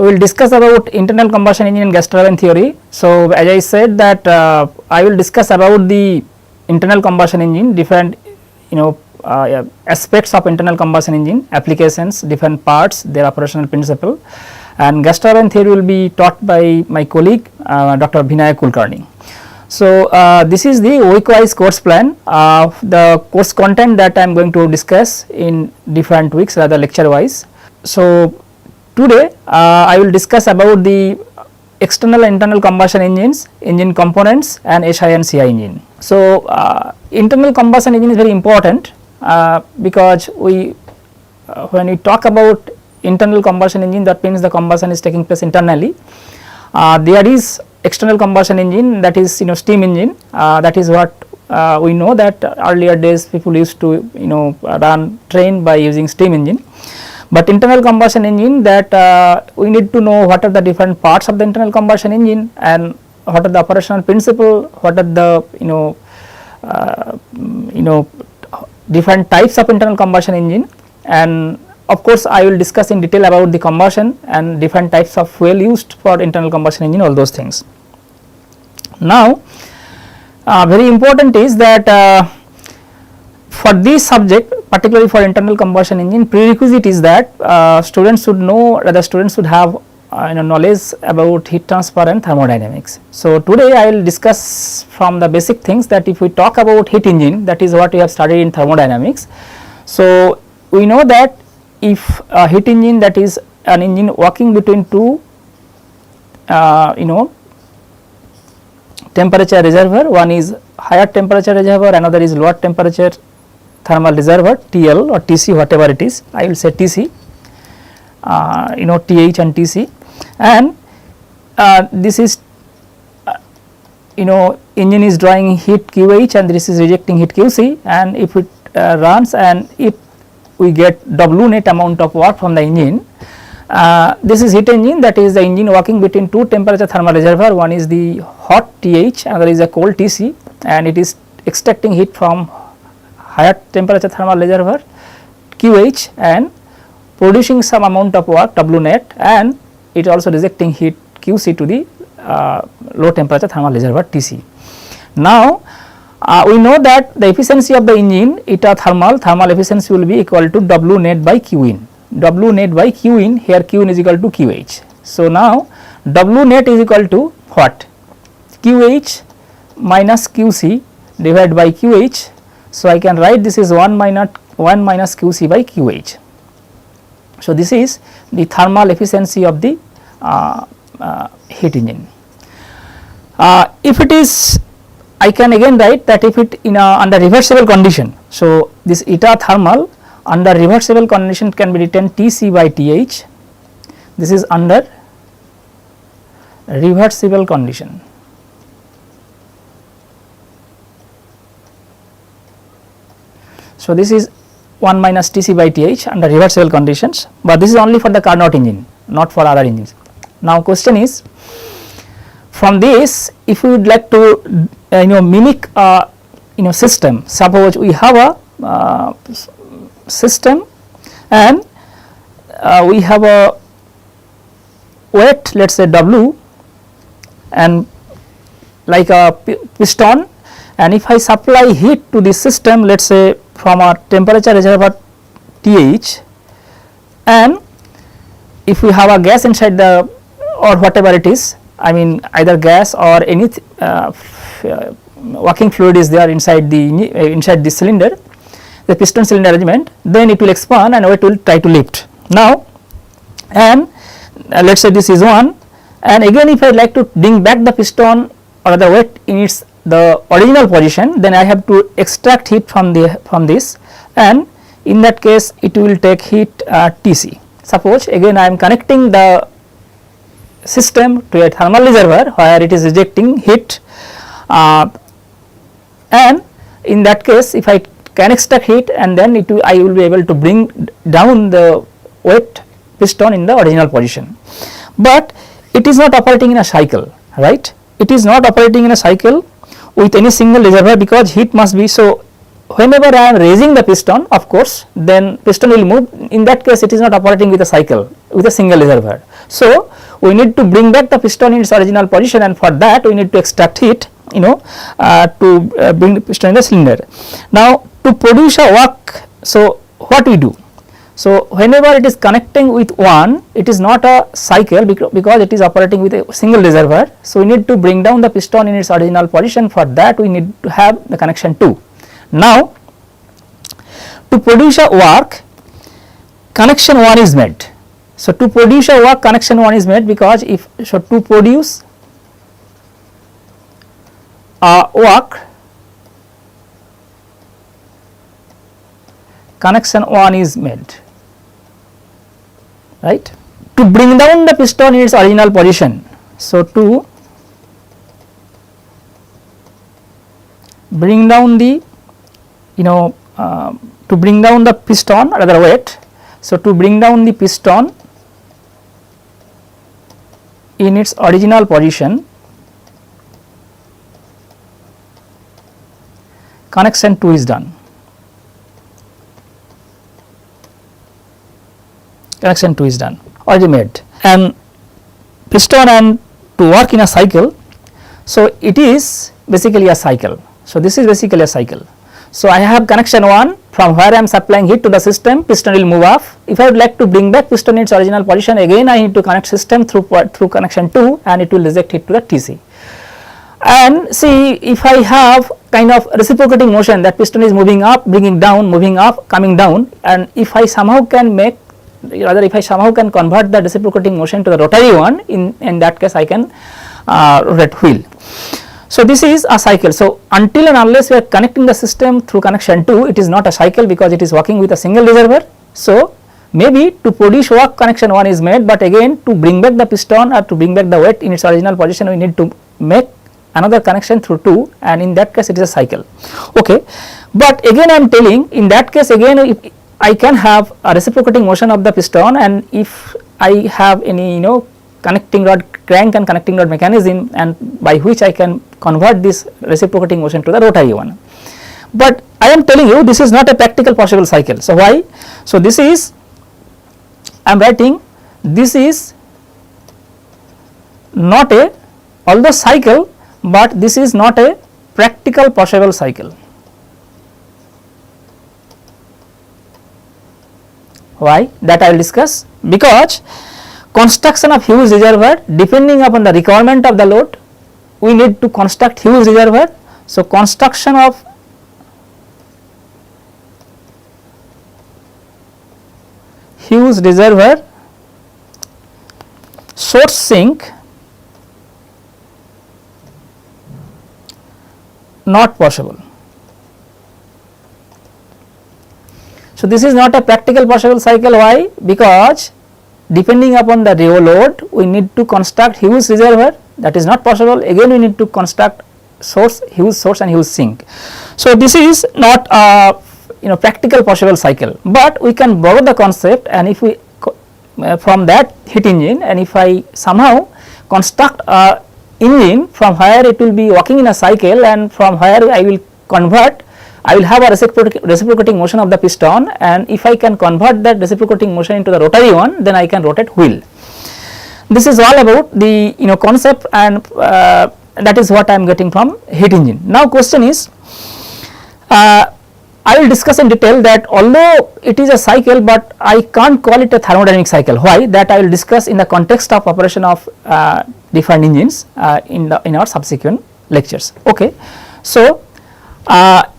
we will discuss about internal combustion engine and gas turbine theory. So, as I said that I will discuss about the internal combustion engine, different aspects of internal combustion engine, applications, different parts, their operational principle, and gas turbine theory will be taught by my colleague Dr. Vinayak Kulkarni. So, this is the week wise course plan, the course content that I am going to discuss in different weeks, rather lecture wise. So, today I will discuss about the external and internal combustion engines, engine components, and SI and CI engine. So, internal combustion engine is very important because when we talk about internal combustion engine, that means the combustion is taking place internally. There is external combustion engine, that is steam engine, that is what we know that earlier days people used to run train by using steam engine. But internal combustion engine, that we need to know what are the different parts of the internal combustion engine and what are the operational principle, what are the different types of internal combustion engine, and of course I will discuss in detail about the combustion and different types of fuel used for internal combustion engine, all those things. Now, very important is that for this subject, particularly for internal combustion engine, prerequisite is that students should know, rather students should have knowledge about heat transfer and thermodynamics. So, today I will discuss from the basic things, that if we talk about heat engine, that is what we have studied in thermodynamics. So, we know that if a heat engine, that is an engine working between two temperature reservoir, one is higher temperature reservoir, another is lower temperature thermal reservoir, TL or TC, whatever it is, I will say TC, TH and TC, and this is engine is drawing heat QH and this is rejecting heat QC, and if it runs and if we get W net amount of work from the engine, this is heat engine, that is the engine working between two temperature thermal reservoir, one is the hot TH, another is a cold TC, and it is extracting heat from higher temperature thermal reservoir QH and producing some amount of work W net, and it also rejecting heat QC to the low temperature thermal reservoir TC. Now, we know that the efficiency of the engine, eta thermal efficiency will be equal to W net by Q in. W net by Q in, here Q in is equal to QH. So, now W net is equal to what? QH minus QC divided by QH. So, I can write this is 1 minus QC by QH. So, this is the thermal efficiency of the heat engine. If it is, I can again write that if it under reversible condition. So, this eta thermal under reversible condition can be written TC by TH. This is under reversible condition. So, this is 1 minus TC by TH under reversible conditions, but this is only for the Carnot engine, not for other engines. Now, question is, from this, if we would like to mimic system, suppose we have a system and we have a weight, let us say W, and like a piston, and if I supply heat to this system, let us say from a temperature reservoir TH, and if we have a gas inside the, or whatever it is, I mean either gas or any working fluid is there inside the cylinder, the piston cylinder arrangement, then it will expand and weight will try to lift. Now, and let us say this is 1, and again if I like to bring back the piston or the weight in its the original position, then I have to extract heat from this, and in that case it will take heat TC. Suppose again I am connecting the system to a thermal reservoir where it is rejecting heat, and in that case if I can extract heat, and then I will be able to bring down the weight piston in the original position. But it is not operating in a cycle, right? It is not operating in a cycle with any single reservoir, because heat must be, so whenever I am raising the piston, of course then piston will move. In that case it is not operating with a cycle, with a single reservoir. So we need to bring back the piston in its original position, and for that we need to extract heat, to bring the piston in the cylinder. Now to produce a work, so what we do? So whenever it is connecting with one, it is not a cycle because it is operating with a single reservoir. So we need to bring down the piston in its original position. For that we need to have the connection 2. Now to produce a work, connection 1 is made. So to produce a work, connection 1 is made, because to produce a work, connection 1 is made, right. To bring down the piston in its original position, so to bring down the to bring down the piston, rather weight, so to bring down the piston in its original position, connection 2 is done. Connection 2 is done, already made. And piston and to work in a cycle, so it is basically a cycle. So this is basically a cycle. So I have connection 1, from where I am supplying heat to the system, piston will move off. If I would like to bring back piston in its original position, again I need to connect system through connection 2, and it will reject heat to the TC. And see, if I have kind of reciprocating motion, that piston is moving up, bringing down, moving up, coming down, and if I somehow can convert the reciprocating motion to the rotary one, in that case I can rotate wheel. So this is a cycle. So until and unless we are connecting the system through connection 2, it is not a cycle, because it is working with a single reservoir. So maybe to produce work, connection 1 is made, but again to bring back the piston or to bring back the weight in its original position, we need to make another connection through 2, and in that case it is a cycle. Okay, but again I am telling, in that case again if I can have a reciprocating motion of the piston, and if I have any connecting rod crank and connecting rod mechanism, and by which I can convert this reciprocating motion to the rotary one. But I am telling you, this is not a practical possible cycle. So why? So this is, I am writing, this is not a, although cycle, but this is not a practical possible cycle. Why? That I will discuss. Because construction of huge reservoir, depending upon the requirement of the load, we need to construct huge reservoir. So construction of huge reservoir, source sink, not possible. So this is not a practical possible cycle. Why? Because depending upon the load, we need to construct huge reservoir, that is not possible. Again we need to construct huge source and huge sink. So this is not a practical possible cycle, but we can borrow the concept, and if we from that heat engine, and if I somehow construct a engine from where it will be working in a cycle, and from where I will have a reciprocating motion of the piston, and if I can convert that reciprocating motion into the rotary one, then I can rotate wheel. This is all about the concept, and that is what I am getting from heat engine. Now question is, I will discuss in detail that although it is a cycle, but I can't call it a thermodynamic cycle. Why? That I will discuss in the context of operation of different engines in our subsequent lectures. Okay. So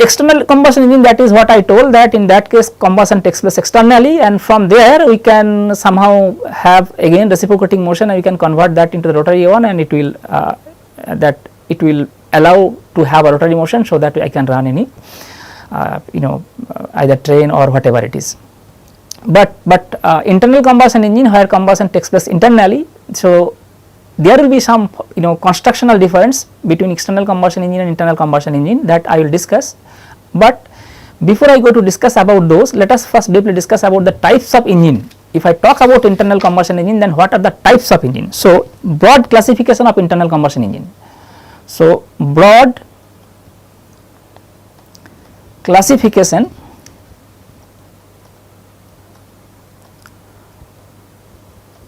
external combustion engine, that is what I told, that in that case combustion takes place externally, and from there we can somehow have again reciprocating motion, and we can convert that into the rotary one, and it will allow to have a rotary motion, so that I can run any either train or whatever it is. But internal combustion engine, where combustion takes place internally, so there will be some constructional difference between external combustion engine and internal combustion engine, that I will discuss. But before I go to discuss about those, let us first briefly discuss about the types of engine. If I talk about internal combustion engine, then what are the types of engine? So broad classification of internal combustion engine. So broad classification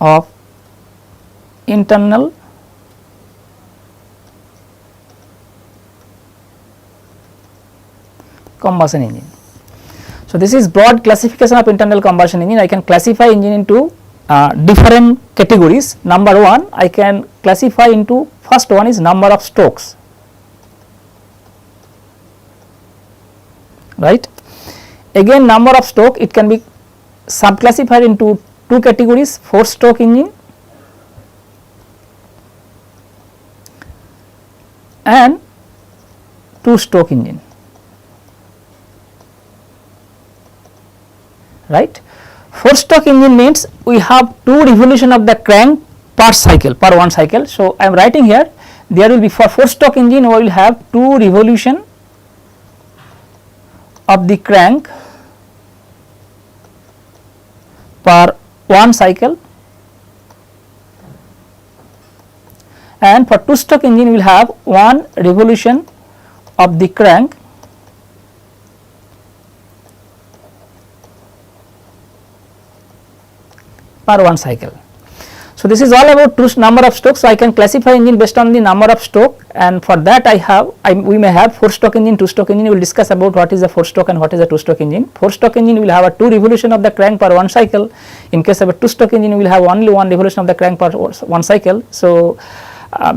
of internal combustion engine. So, this is broad classification of internal combustion engine. I can classify engine into different categories. Number 1, I can classify into, first one is number of strokes, right. Again, number of stroke, it can be subclassified into two categories, 4-stroke engine and 2-stroke engine, right. 4-stroke engine means we have 2 revolution of the crank per cycle, per 1 cycle. So, I am writing here, there will be, for 4-stroke engine we will have 2 revolution of the crank per 1 cycle, and for 2-stroke engine we will have 1 revolution of the crank per 1 cycle. So, this is all about number of strokes. So, I can classify engine based on the number of stroke, and for that we may have 4-stroke engine, 2-stroke engine. We will discuss about what is a 4-stroke and what is a 2-stroke engine. 4-stroke engine will have a 2 revolution of the crank per 1 cycle. In case of a 2-stroke engine, we will have only 1 revolution of the crank per 1 cycle. So,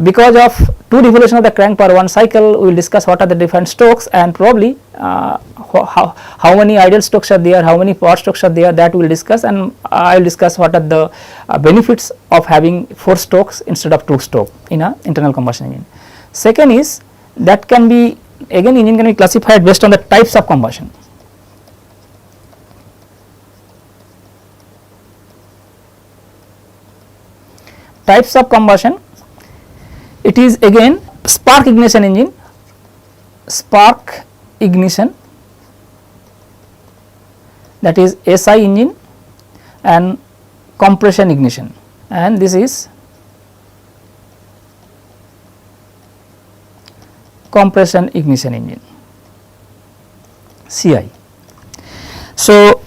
because of 2 revolution of the crank per 1 cycle, we will discuss what are the different strokes, and probably how many idle strokes are there, how many power strokes are there, that we will discuss, and I will discuss what are the benefits of having 4 strokes instead of 2 stroke in a internal combustion engine. Second is, that can be, again engine can be classified based on the types of combustion. Types of combustion, it is again spark ignition engine, spark ignition, that is SI engine, and compression ignition, and this is compression ignition engine, CI. So,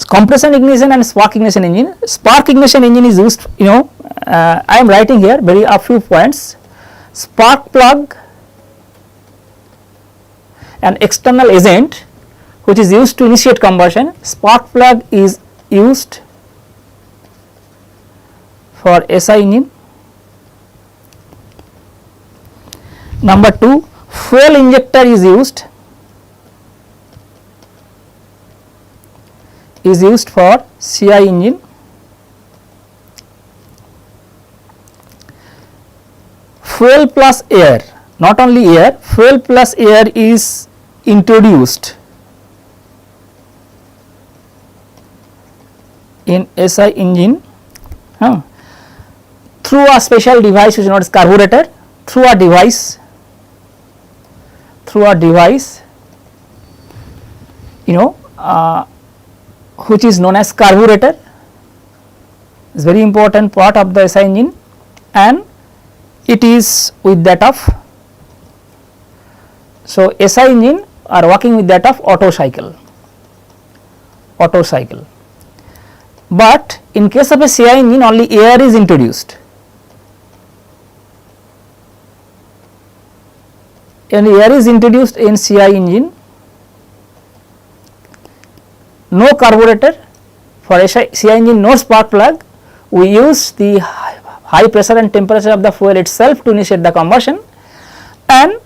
compression ignition and spark ignition engine. Spark ignition engine is used, I am writing here very a few points. Spark plug, an external agent which is used to initiate combustion. Spark plug is used for SI engine. Number 2, fuel injector is used for CI engine. Fuel plus air, not only air, fuel plus air is introduced in SI engine through a special device which is known as carburetor, through a device which is known as carburetor, is very important part of the SI engine, and it is with that of, so SI engine are working with that of Otto cycle, but in case of a CI engine only air is introduced, and air is introduced in CI engine, no carburetor. For CI engine, no spark plug, we use the high pressure and temperature of the fuel itself to initiate the combustion, and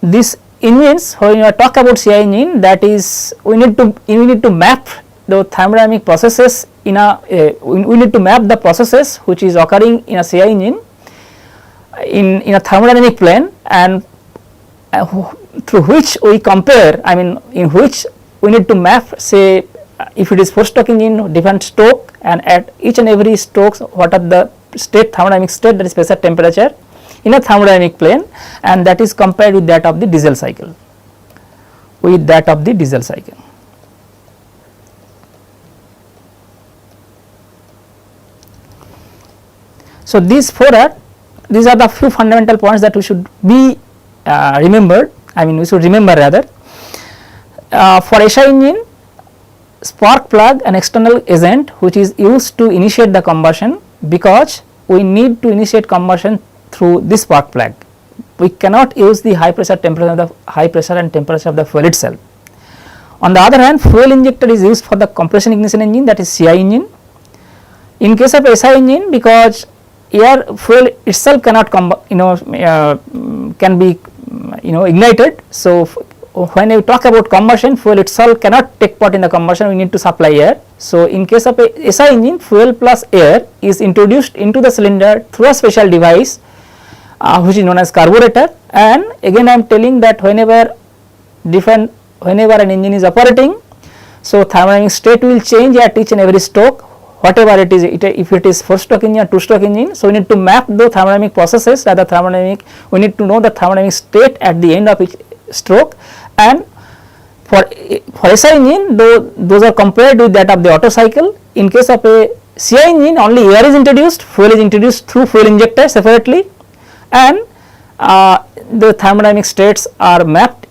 this engines, when you talk about CI engine, that is we need to map the thermodynamic processes in a we need to map the processes which is occurring in a CI engine in a thermodynamic plane, and through which we compare, in which we need to map, say if it is 4-stroke engine, different stroke, and at each and every strokes what are the thermodynamic state, that is pressure, temperature in a thermodynamic plane, and that is compared with that of the diesel cycle, So, these are the few fundamental points that we should be remembered, we should remember rather. For SI engine, spark plug an external agent which is used to initiate the combustion, because we need to initiate combustion through this spark plug. We cannot use the high pressure and temperature of the fuel itself. On the other hand, fuel injector is used for the compression ignition engine, that is CI engine. In case of SI engine, because air fuel itself cannot can be ignited. So, when we talk about combustion, fuel itself cannot take part in the combustion, we need to supply air. So, in case of a SI engine, fuel plus air is introduced into the cylinder through a special device which is known as carburetor. And again I am telling that whenever an engine is operating, so thermodynamic state will change at each and every stroke, whatever it is, if it is 4-stroke engine or 2-stroke engine. So, we need to map the thermodynamic processes, we need to know the thermodynamic state at the end of each stroke. And for SI engine, those are compared with that of the Otto cycle. In case of a CI engine, only air is introduced, fuel is introduced through fuel injector separately, and the thermodynamic states are mapped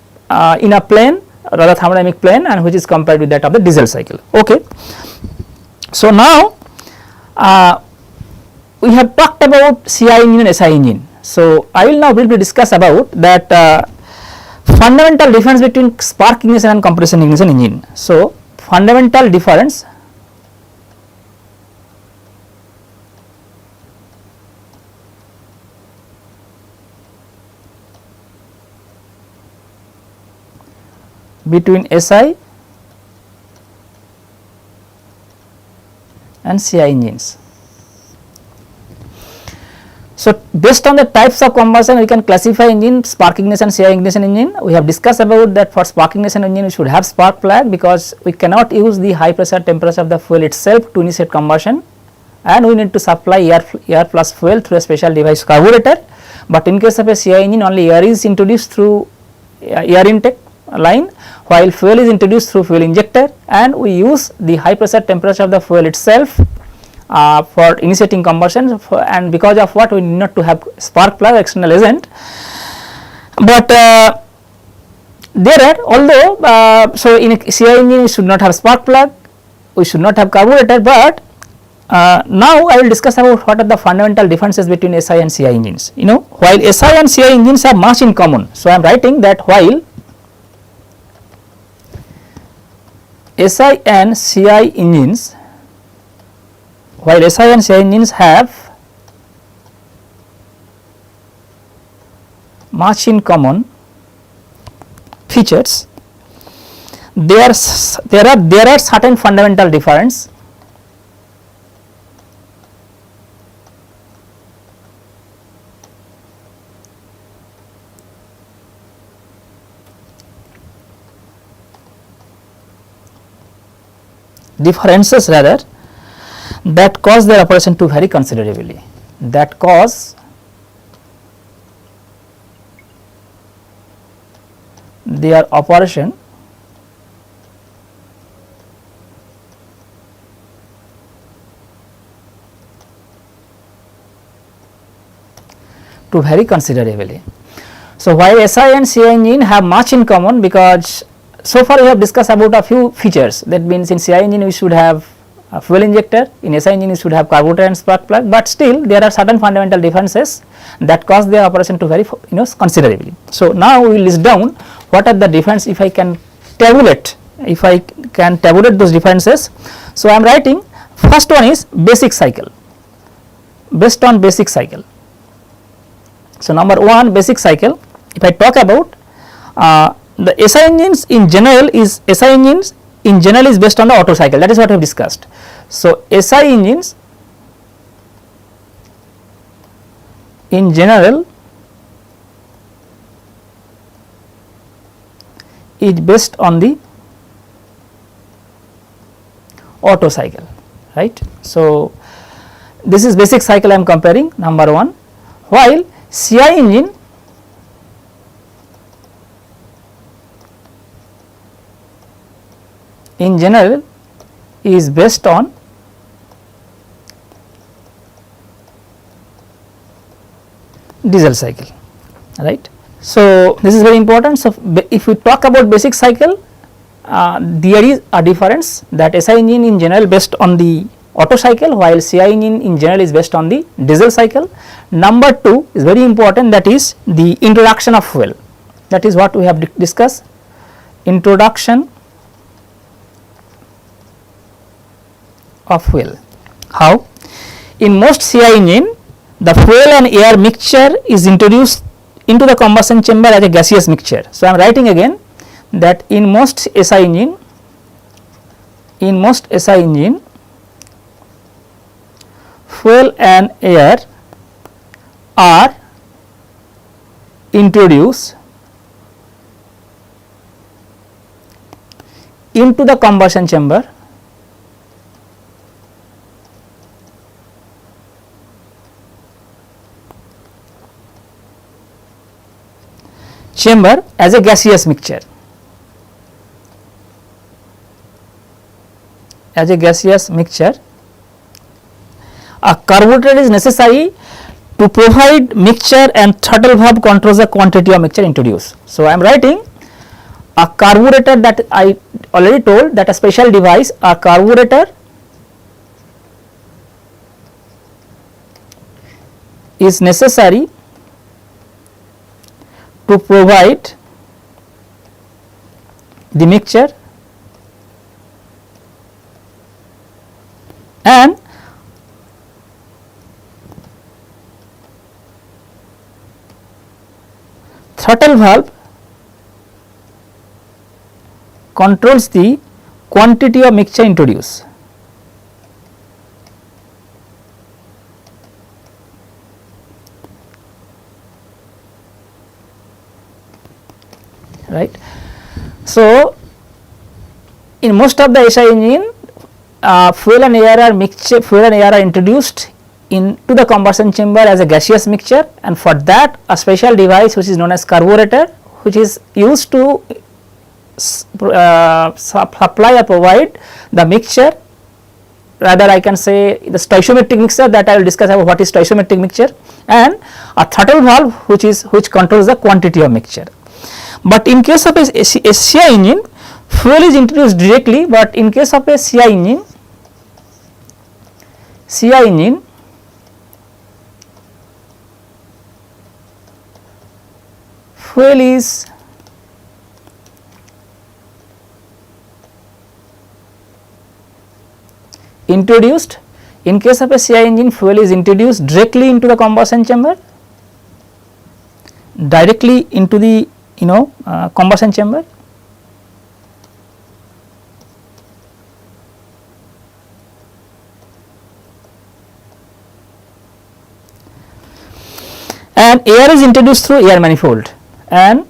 in a plane, rather thermodynamic plane, and which is compared with that of the diesel cycle. Okay. So, now we have talked about CI engine and SI engine. So, I will now briefly discuss about that fundamental difference between spark ignition and compression ignition engine. So, fundamental difference between SI and CI engines. So, based on the types of combustion, we can classify engine spark ignition, CI ignition engine. We have discussed about that for spark ignition engine we should have spark plug, because we cannot use the high pressure temperature of the fuel itself to initiate combustion, and we need to supply air plus fuel through a special device carburetor. But in case of a CI engine, only air is introduced through air intake line, while fuel is introduced through fuel injector, and we use the high pressure temperature of the fuel itself for initiating combustion, and because of what we need not to have spark plug external agent. But there are, although so in a CI engine we should not have spark plug, we should not have carburetor, but now I will discuss about what are the fundamental differences between SI and CI engines. While SI and CI engines have much in common, so I am writing that while SI and CI engines have much in common features, there are certain fundamental difference that cause their operation to vary considerably, that cause their operation to vary considerably. So, while SI and CI engine have much in common, because so far we have discussed about a few features, that means in CI engine we should have a fuel injector, in SI engine we should have carburetor and spark plug, but still there are certain fundamental differences that cause their operation to vary considerably. So, now we will list down what are the differences if I can tabulate those differences. So, I am writing first one is basic cycle, based on basic cycle. So, number 1 basic cycle, if I talk about the SI engines in general is based on the Otto cycle, that is what we have discussed. So, SI engines in general is based on the Otto cycle, right. So, this is basic cycle I am comparing, number 1, while CI engine in general is based on diesel cycle, right. So, this is very important. So, if we talk about basic cycle, there is a difference that SI engine in general based on the Otto cycle, while CI engine in general is based on the diesel cycle. Number 2 is very important, that is the introduction of fuel. That is what we have discussed, introduction of fuel. How? In most CI engine, the fuel and air mixture is introduced into the combustion chamber as a gaseous mixture. So, I am writing again that in most SI engine, fuel and air are introduced into the combustion chamber as a gaseous mixture. A carburetor is necessary to provide mixture, and throttle valve controls the quantity of mixture introduced. So, I am writing a carburetor, that I already told that a special device, a carburetor is necessary to provide the mixture and throttle valve controls the quantity of mixture introduced. Right. So, in most of the SI engine, fuel and air are introduced into the combustion chamber as a gaseous mixture, and for that a special device which is known as carburetor, which is used to supply or provide the mixture, rather I can say the stoichiometric mixture, that I will discuss about what is stoichiometric mixture, and a throttle valve which controls the quantity of mixture. But in case of a CI engine, fuel is introduced directly, but in case of a CI engine, fuel is introduced. In case of a CI engine, fuel is introduced directly into the combustion chamber, directly into the combustion chamber, and air is introduced through air manifold, and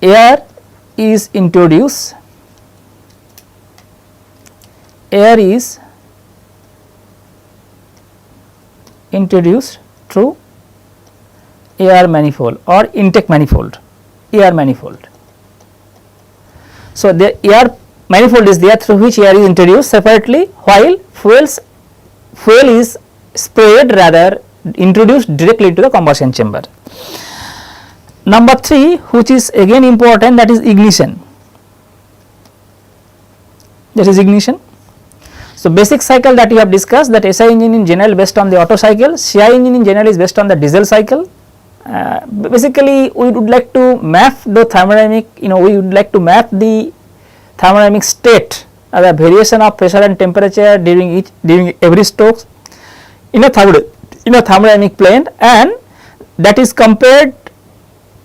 air is introduced through air manifold or intake manifold, air manifold. So, the air manifold is there through which air is introduced separately, while fuel is sprayed, rather introduced directly into the combustion chamber. Number 3, which is again important, that is ignition. So, basic cycle that we have discussed, that SI engine in general based on the Otto cycle, CI engine in general is based on the diesel cycle. Basically, we would like to map the thermodynamic, we would like to map the thermodynamic state, the variation of pressure and temperature during every stroke in a thermodynamic plane, and that is compared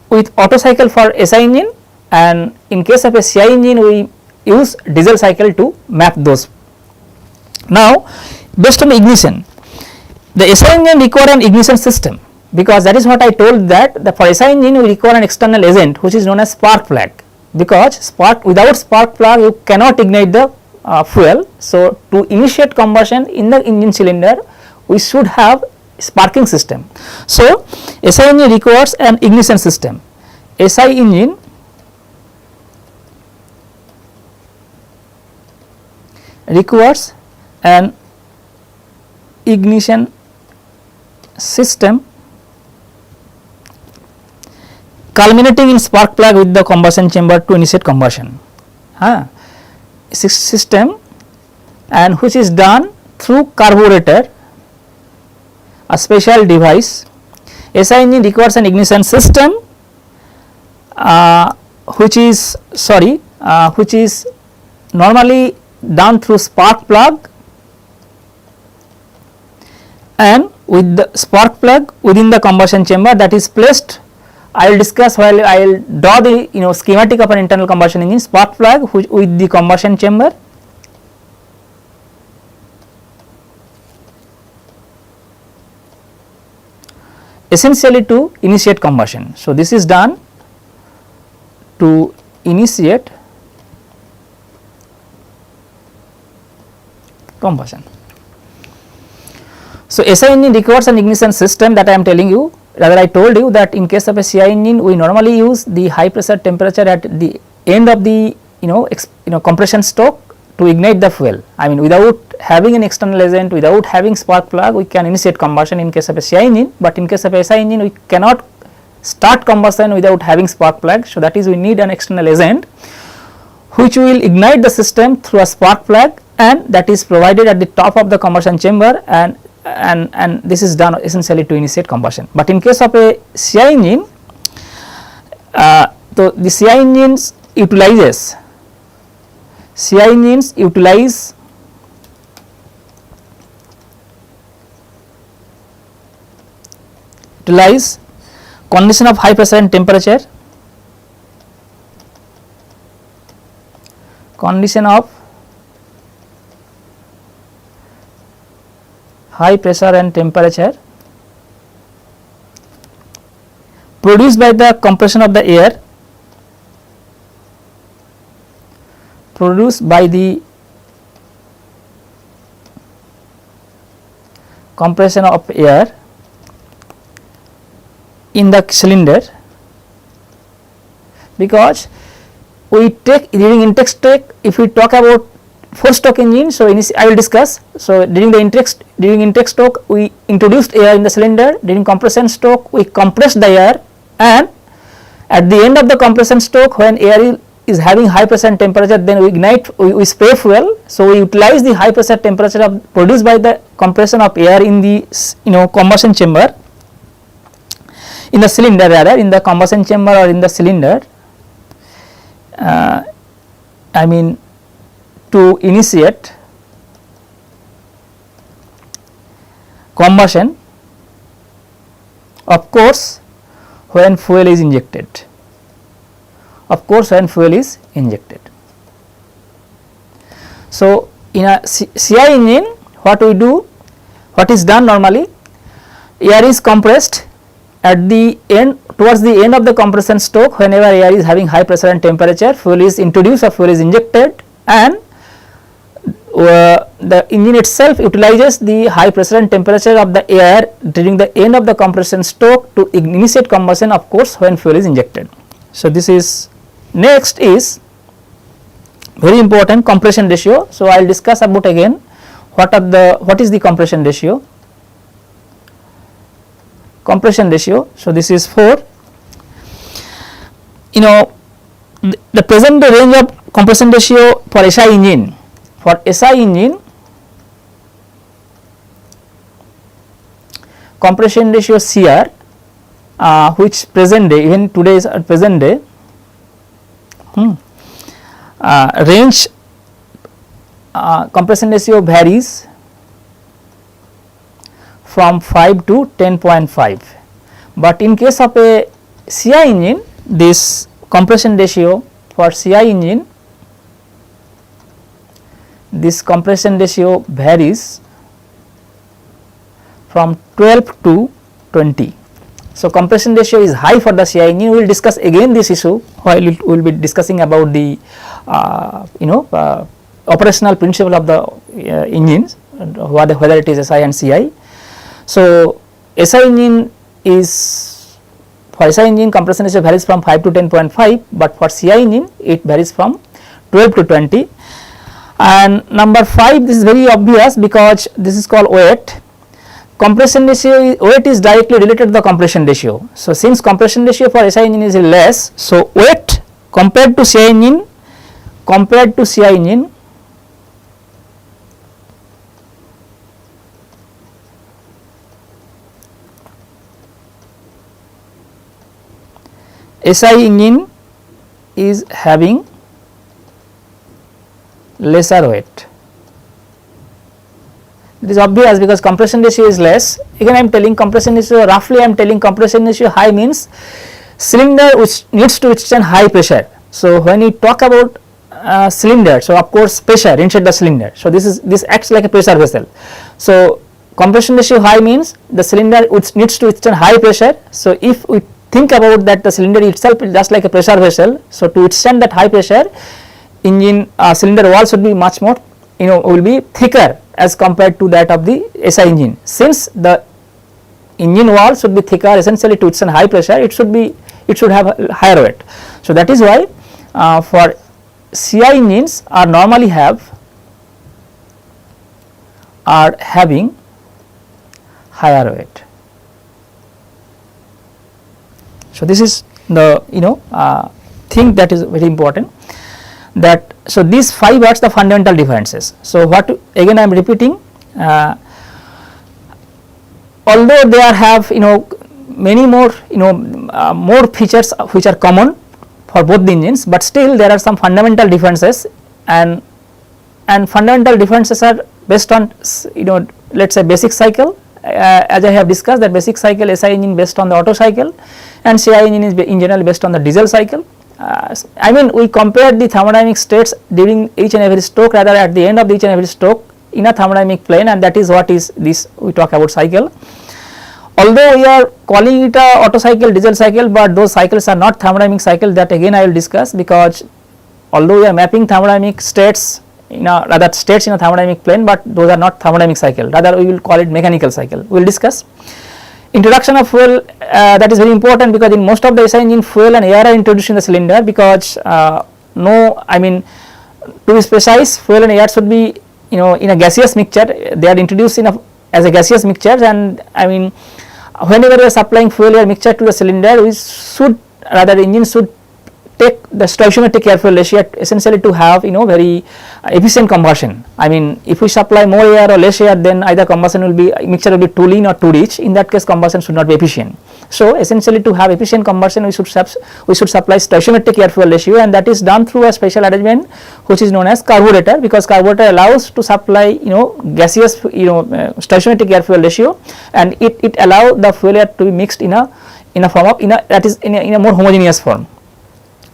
with Otto cycle for SI engine, and in case of a CI engine we use diesel cycle to map those. Now, based on ignition, the SI engine require an ignition system, because that is what I told, that for SI engine we require an external agent which is known as spark plug, because without spark plug you cannot ignite the fuel. So, to initiate combustion in the engine cylinder we should have sparking system. So, SI engine requires an ignition system. SI engine requires an ignition system culminating in spark plug with the combustion chamber to initiate combustion. System, and which is done through carburetor, a special device. SI engine requires an ignition system which is normally done through spark plug, and with the spark plug within the combustion chamber that is placed. I will discuss while I will draw the schematic of an internal combustion engine. Spark plug with the combustion chamber, essentially to initiate combustion. So, this is done to initiate combustion. So, SI engine requires an ignition system that I am telling you. Rather, I told you that in case of a CI engine, we normally use the high pressure temperature at the end of the compression stroke to ignite the fuel. I mean, without having an external agent, without having spark plug, we can initiate combustion in case of a CI engine, but in case of a SI engine, we cannot start combustion without having spark plug. So, that is we need an external agent which will ignite the system through a spark plug, and that is provided at the top of the combustion chamber, and this is done essentially to initiate combustion. But in case of a CI engine, so the CI engines utilize condition of high pressure and temperature, condition of high pressure and temperature produced by the compression of the air, compression of air in the cylinder, because we take during intake stroke, if we talk about 4-stroke engine, so I will discuss. So, during intake stroke we introduced air in the cylinder, during compression stroke we compressed the air, and at the end of the compression stroke when air is having high pressure and temperature, then we ignite, we spray fuel. So, we utilize the high pressure temperature produced by the compression of air in the combustion chamber, in the cylinder rather, in the combustion chamber or in the cylinder, I mean to initiate combustion, of course when fuel is injected, So, in a CI engine what we do, what is done normally, air is compressed at the end, towards the end of the compression stroke, whenever air is having high pressure and temperature, fuel is introduced or fuel is injected, and the engine itself utilizes the high pressure and temperature of the air during the end of the compression stroke to initiate combustion, of course when fuel is injected. So, this is next is very important, compression ratio. So, I will discuss about again what is the compression ratio. So, this is for the present range of compression ratio for SI engine. For SI engine, compression ratio CR, which present day, even today is at present day, range compression ratio varies from 5 to 10.5, but in case of a CI engine, this compression ratio for CI engine, this compression ratio varies from 12 to 20. So, compression ratio is high for the CI engine. We will discuss again this issue while we will be discussing about the operational principle of the engines, whether it is SI and CI. So, SI engine is, for SI engine compression ratio varies from 5 to 10.5, but for CI engine it varies from 12 to 20. And number 5, this is very obvious because this is called weight. compression ratio weight is directly related to the compression ratio. So, since compression ratio for SI engine is less, so weight compared to CI engine SI engine is having lesser weight. It is obvious because compression ratio is less. Again I am telling compression ratio, roughly I am telling compression ratio high means cylinder which needs to withstand high pressure. So, when we talk about cylinder, so of course pressure inside the cylinder. So, this acts like a pressure vessel. So, compression ratio high means the cylinder which needs to withstand high pressure. So, if we think about that the cylinder itself is just like a pressure vessel. So, to withstand that high pressure, engine cylinder wall should be much more, will be thicker as compared to that of the SI engine. Since the engine wall should be thicker essentially to withstand high pressure, it should have a higher weight. So, that is why for CI engines are having higher weight. So, this is the thing that is very important, that so these 5 are the fundamental differences. So, what again I am repeating, although they have many more more features which are common for both the engines, but still there are some fundamental differences, and fundamental differences are based on let us say basic cycle, as I have discussed that basic cycle SI engine based on the Otto cycle and CI engine is in general based on the diesel cycle. I mean we compare the thermodynamic states during each and every stroke, rather at the end of each and every stroke in a thermodynamic plane, and that is what is this we talk about cycle. Although we are calling it a Otto cycle, diesel cycle, but those cycles are not thermodynamic cycle, that again I will discuss, because although we are mapping thermodynamic states states in a thermodynamic plane, but those are not thermodynamic cycle, rather we will call it mechanical cycle. We will discuss. Introduction of fuel, that is very important, because in most of the SI engine fuel and air are introduced in the cylinder, because to be precise, fuel and air should be in a gaseous mixture, they are introduced as a gaseous mixture, and whenever we are supplying fuel air mixture to the cylinder, we should, rather the engine should take the stoichiometric air fuel ratio essentially to have very efficient combustion. If we supply more air or less air, then either mixture will be too lean or too rich. In that case combustion should not be efficient. So, essentially to have efficient combustion we should supply stoichiometric air fuel ratio, and that is done through a special arrangement which is known as carburetor, because carburetor allows to supply gaseous stoichiometric air fuel ratio, and it allow the fuel air to be mixed in a form of that is in a more homogeneous form.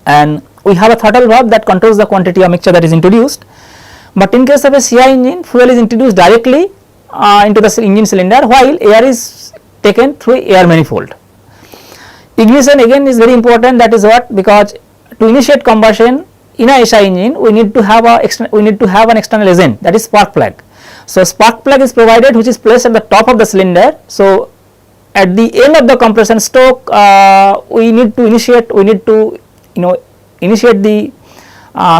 And we have a throttle valve that controls the quantity of mixture that is introduced, but in case of a CI engine fuel is introduced directly into the engine cylinder, while air is taken through air manifold. Ignition again is very important, that is what, because to initiate combustion in a SI engine we need to have an external agent, that is spark plug. So, spark plug is provided which is placed at the top of the cylinder. So, at the end of the compression stroke we need to initiate the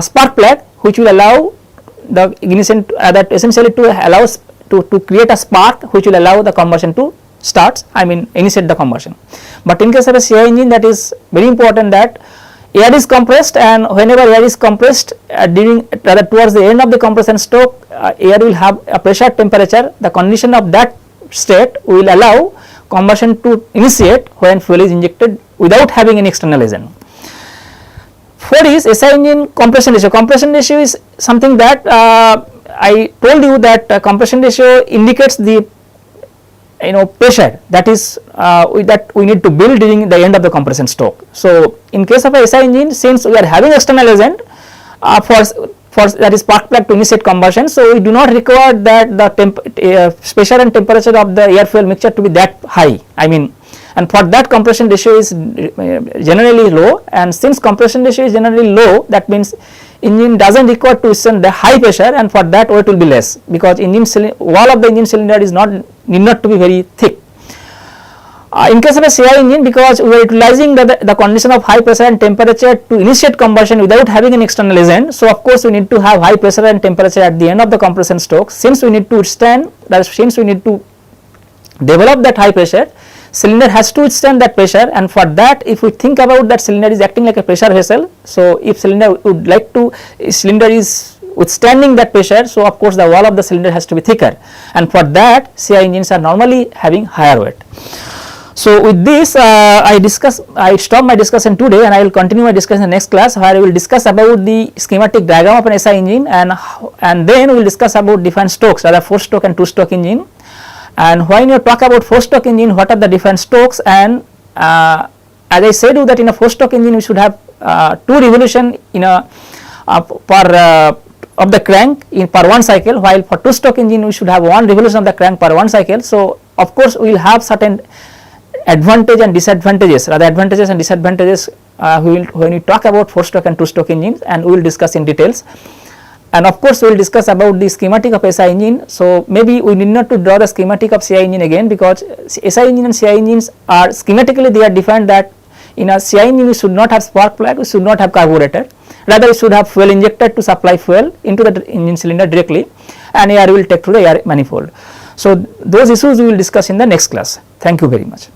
spark plug, which will allow the ignition that essentially to allow us to create a spark which will allow the combustion to start, initiate the combustion. But in case of a CI engine, that is very important, that air is compressed, and whenever air is compressed towards the end of the compression stroke, air will have a pressure temperature. The condition of that state will allow combustion to initiate when fuel is injected without having any external agent. 4 is SI engine compression ratio. Compression ratio is something that I told you that compression ratio indicates the pressure that is that we need to build during the end of the compression stroke. So, in case of a SI engine, since we are having external agent for that is spark plug to initiate combustion, so we do not require that the pressure and temperature of the air fuel mixture to be that high. And for that compression ratio is generally low, and since compression ratio is generally low, that means engine does not require to withstand the high pressure, and for that weight will be less, because wall of the engine cylinder is need not to be very thick. In case of a CI engine, because we are utilizing the condition of high pressure and temperature to initiate combustion without having an external agent, so of course we need to have high pressure and temperature at the end of the compression stroke, since we need to withstand, since we need to develop that high pressure, cylinder has to withstand that pressure, and for that if we think about that cylinder is acting like a pressure vessel. So if cylinder would like to, cylinder is withstanding that pressure, so of course the wall of the cylinder has to be thicker, and for that CI engines are normally having higher weight. So with this I stop my discussion today, and I will continue my discussion in the next class, where I will discuss about the schematic diagram of an SI engine, and then we will discuss about different strokes, rather 4-stroke and 2-stroke engine. And when you talk about 4-stroke engine, what are the different strokes, and as I said you that in a 4-stroke engine we should have 2 revolution in a per of the crank in per 1 cycle, while for 2-stroke engine we should have 1 revolution of the crank per 1 cycle. So of course we will have certain advantage and disadvantages, rather advantages and disadvantages when we talk about 4-stroke and 2-stroke engines, and we will discuss in details. And of course we will discuss about the schematic of SI engine. So maybe we need not to draw the schematic of CI engine again, because SI engine and CI engines are schematically they are defined that in a CI engine we should not have spark plug, we should not have carburetor, rather we should have fuel injector to supply fuel into the engine cylinder directly, and air will take through the air manifold. So those issues we will discuss in the next class. Thank you very much.